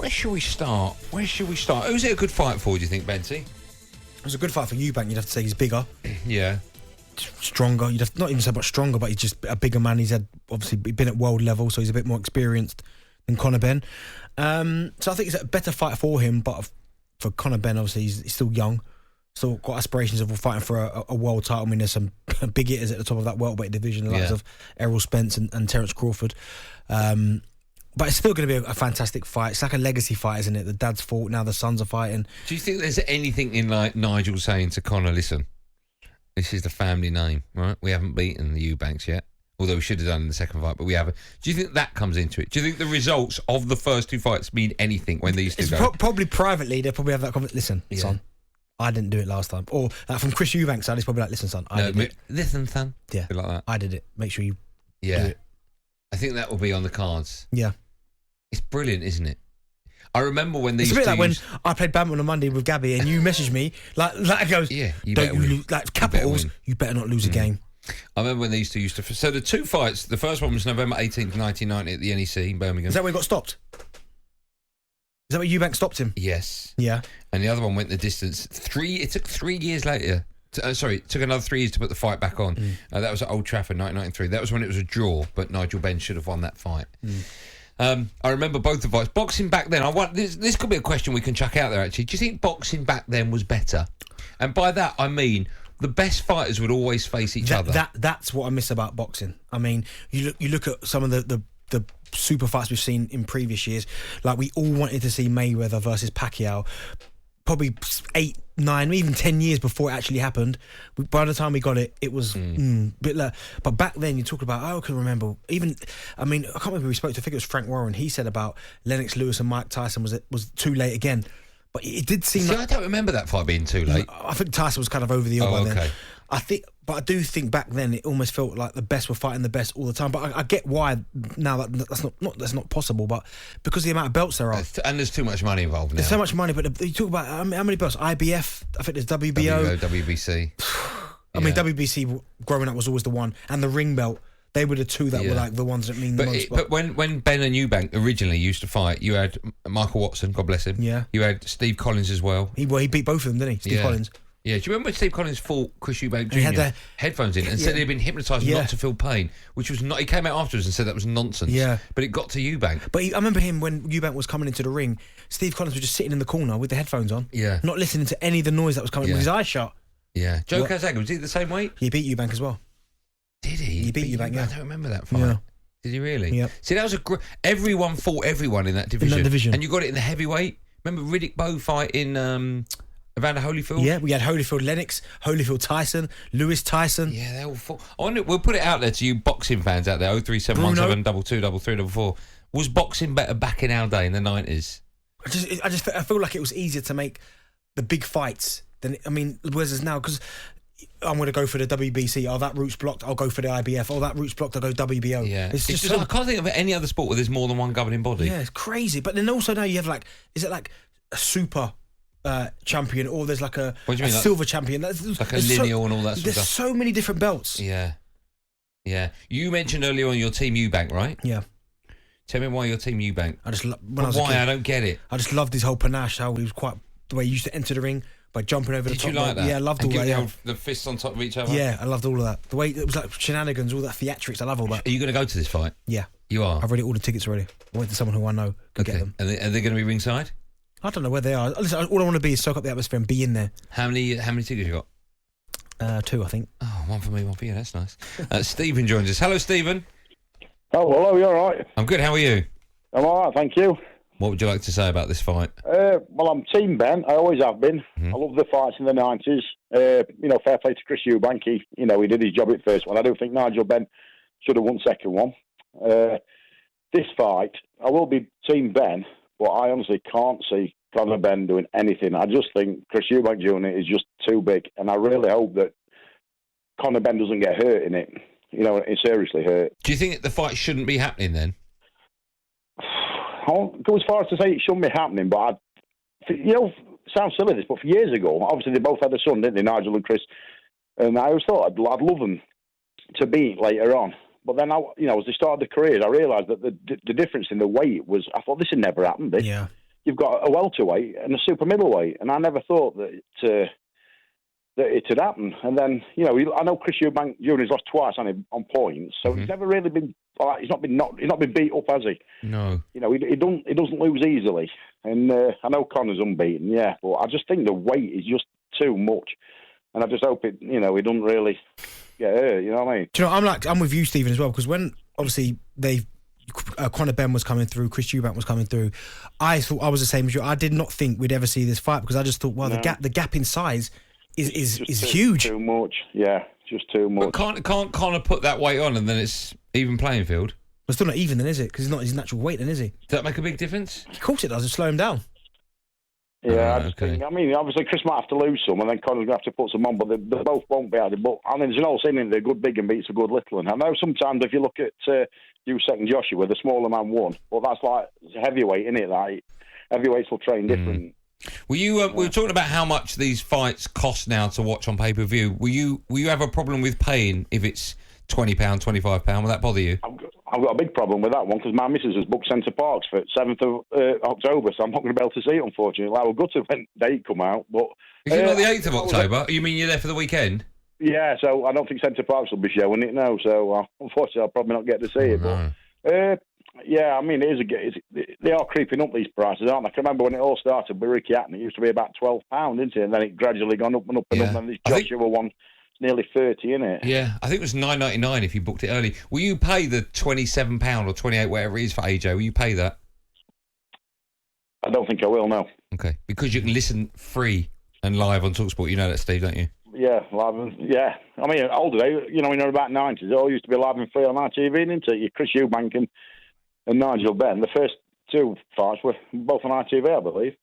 Where should we start? Who's it a good fight for, do you think, Benty? It was a good fight for Eubank. You'd have to say he's bigger. Yeah. Stronger. You'd have not even say much stronger, but he's just a bigger man. He's obviously been at world level, so he's a bit more experienced than Conor Benn. So I think it's a better fight for him, but for Conor Benn, obviously, he's still young. Still got aspirations of fighting for a world title. I mean, there's some big hitters at the top of that welterweight division, the likes of Errol Spence and Terence Crawford. But it's still going to be a fantastic fight. It's like a legacy fight, isn't it? The dad's fought, now the sons are fighting. Do you think there's anything in like Nigel saying to Conor, listen, this is the family name, right? We haven't beaten the Eubanks yet, although we should have done in the second fight, but we haven't. Do you think that comes into it? Do you think the results of the first two fights mean anything when these two go? Probably privately, they'll probably have that conversation. Listen, son, I didn't do it last time. Or from Chris Eubank's side, he's probably like, listen, son, I did it. Listen, son. Yeah, like that. I did it. Make sure you do it. I think that will be on the cards. Yeah. It's brilliant, isn't it? I remember when these. It's a bit like when I played badminton on Monday with Gabby, and you messaged me like it goes, you don't you lose, like Capitals, you better not lose a game. I remember when these two used to. So the two fights, the first one was November 18th, 1990 at the NEC in Birmingham. Is that where he got stopped? Is that where Eubank stopped him? Yes. Yeah. And the other one went the distance. It took 3 years later. It took another 3 years to put the fight back on. That was at Old Trafford, 1993. That was when it was a draw, but Nigel Benn should have won that fight. I remember both the fights. Boxing back then, this could be a question we can chuck out there, actually. Do you think boxing back then was better? And by that, I mean the best fighters would always face each other. That's what I miss about boxing. I mean, you look at some of the super fights we've seen in previous years. Like, we all wanted to see Mayweather versus Pacquiao. Probably 8, 9, even 10 years before it actually happened. By the time we got it, it was a bit like. But back then, you talk about, I can remember, I can't remember who we spoke to. I think it was Frank Warren. He said about Lennox Lewis and Mike Tyson was too late again. But it did seem like. I don't remember that fight being too late. I think Tyson was kind of over the hill by then. But I do think back then it almost felt like the best were fighting the best all the time. But I get why now that's not possible. But because of the amount of belts there are, and there's too much money involved now. There's so much money. But you talk about how many belts? IBF. I think there's WBO, WBC. I mean, WBC growing up was always the one, and the ring belt. They were the two that were like the ones that mean the most. But when Benn and Eubank originally used to fight, you had Michael Watson, God bless him. Yeah. You had Steve Collins as well. He beat both of them, didn't he? Steve Collins. Yeah, do you remember when Steve Collins fought Chris Eubank Jr.? He had the headphones in and said he'd been hypnotised not to feel pain, which was not. He came out afterwards and said that was nonsense. Yeah, but it got to Eubank. But I remember him when Eubank was coming into the ring. Steve Collins was just sitting in the corner with the headphones on, not listening to any of the noise that was coming with his eyes shut. Yeah, Joe Cazaga, was he the same weight? He beat Eubank as well. Did he? He beat Eubank. Yeah, I don't remember that fight. Yeah. Did he really? Yeah. See, that was everyone fought everyone in that division. And you got it in the heavyweight. Remember Riddick Bowe fighting Evander Holyfield? Yeah, we had Holyfield Lennox, Holyfield Tyson, Lewis Tyson. Yeah, they all fought. We'll put it out there to you boxing fans out there, 03717 223344. Was boxing better back in our day in the 90s? I feel like it was easier to make the big fights than, whereas now, because I'm going to go for the WBC. Oh, that route's blocked. I'll go for the IBF. Oh, that route's blocked. I'll go WBO. Yeah, it's just I can't think of any other sport where there's more than one governing body. Yeah, it's crazy. But then also now you have is it like a super champion, or there's like a silver champion? Like a lineal and all that sort of stuff. There's so many different belts. Yeah. Yeah. You mentioned earlier on your team Eubank, right? Yeah. Tell me why your team Eubank. I don't get it. I just loved his whole panache, how he was the way he used to enter the ring by jumping over the top. Did you like that? Yeah, I loved all that. The fists on top of each other? Yeah, I loved all of that. The way it was like shenanigans, all that theatrics, I love all that. Are you going to go to this fight? Yeah. You are? I've already ordered tickets already. I went to someone who I know could get them. And are they going to be ringside? I don't know where they are. Listen, all I want to be is soak up the atmosphere and be in there. How many tickets you got? 2, I think. Oh, one for me, one for you. That's nice. Stephen joins us. Hello, Stephen. Oh, hello. You all right? I'm good. How are you? I'm all right, thank you. What would you like to say about this fight? Well, I'm Team Benn. I always have been. I love the fights in the 90s. Fair play to Chris Eubank. He did his job at first one. I do think Nigel Benn should have won second one. This fight, I will be Team Benn, but I honestly can't see Conor Benn doing anything. I just think Chris Eubank Jr. is just too big, and I really hope that Conor Benn doesn't get hurt in it. It's seriously hurt. Do you think that the fight shouldn't be happening then? I won't go as far as to say it shouldn't be happening, but sounds silly this, but for years ago, obviously they both had a son, didn't they, Nigel and Chris? And I always thought I'd love them to beat later on. But then, as they started their careers, I realised that the difference in the weight was, I thought this had never happened. Yeah. you've got a welterweight and a super middleweight, and I never thought that it had happened. And then, you know, I know Chris Eubank Jr. has lost twice on points, so he's never really been. He's not been beat up, has he? No. You know, he doesn't lose easily. And I know Conor's unbeaten, yeah, but I just think the weight is just too much. And I just hope he doesn't really get hurt. You know what I mean? Do you know? I'm with you, Stephen, as well, because when obviously Conor Benn was coming through, Chris Eubank was coming through, I thought I was the same as you. I did not think we'd ever see this fight because I just thought, well, the gap in size is huge. Too much, yeah, just too much. But can't Conor put that weight on and then it's even playing field? It's still not even then, is it? Because he's not his natural weight then, is he? Does that make a big difference? Of course it does. It slow him down. Yeah, I just think, I mean, obviously Chris might have to lose some and then Conor's going to have to put some on, but they both won't be able to. But I mean, there's an old saying, they're good big and beats a good little. And I know sometimes if you look at Usyk and Joshua, the smaller man won. Well, that's like heavyweight, isn't it? Like, heavyweights will train different. We were talking about how much these fights cost now to watch on pay-per-view. Will you have a problem with paying if it's £20, £25? Will that bother you? I've got a big problem with that one because my missus has booked Centre Parks for 7th of October, so I'm not going to be able to see it, unfortunately. I would go to when date come out, but... Is it not the 8th of October? You mean you're there for the weekend? Yeah, so I don't think Centre Parks will be showing it now, so unfortunately I'll probably not get to see it. No. But yeah, I mean, they are creeping up, these prices, aren't they? I can remember when it all started with Ricky Hatton, it used to be about £12, didn't it? And then it gradually gone up and up and up, and this Joshua one... nearly 30, isn't it? Yeah, I think it was $9.99 if you booked it early. Will you pay the £27 or $28, whatever it is for AJ? Will you pay that? I don't think I will, no. Okay, because you can listen free and live on talkSPORT. You know that, Steve, don't you? Yeah, live and, yeah. I mean, older day, you know, in the about 90s, it all used to be live and free on ITV, didn't it? Chris Eubank and Nigel Benn. The first two fights were both on ITV, I believe.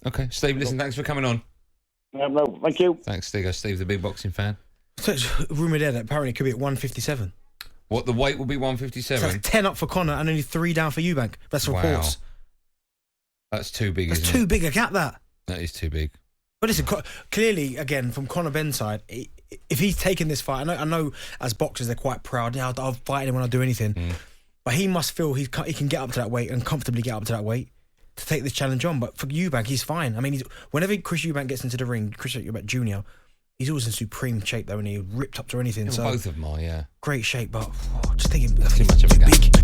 Okay, Steve, listen, thanks for coming on. No, thank you. Thanks, Steve. Steve, the big boxing fan. So it's rumoured there that apparently it could be at 157. What, the weight will be 157? So that's 10 up for Conor and only 3 down for Eubank. That's reports. Wow. That's too big, That's isn't too it? big a gap, that. That is too big. But listen, clearly, again, from Conor Benn's side, if he's taken this fight, I know as boxers they're quite proud. Yeah, I'll fight anyone, I'll do anything. But he must feel he can get up to that weight and comfortably get up to that weight to take this challenge on. But for Eubank, he's fine. I mean, whenever Chris Eubank gets into the ring, Chris Eubank Jr., he's always in supreme shape, though, and he ripped up to anything. Yeah, so both of them are, yeah. Great shape, but just thinking, too much of a gap. big.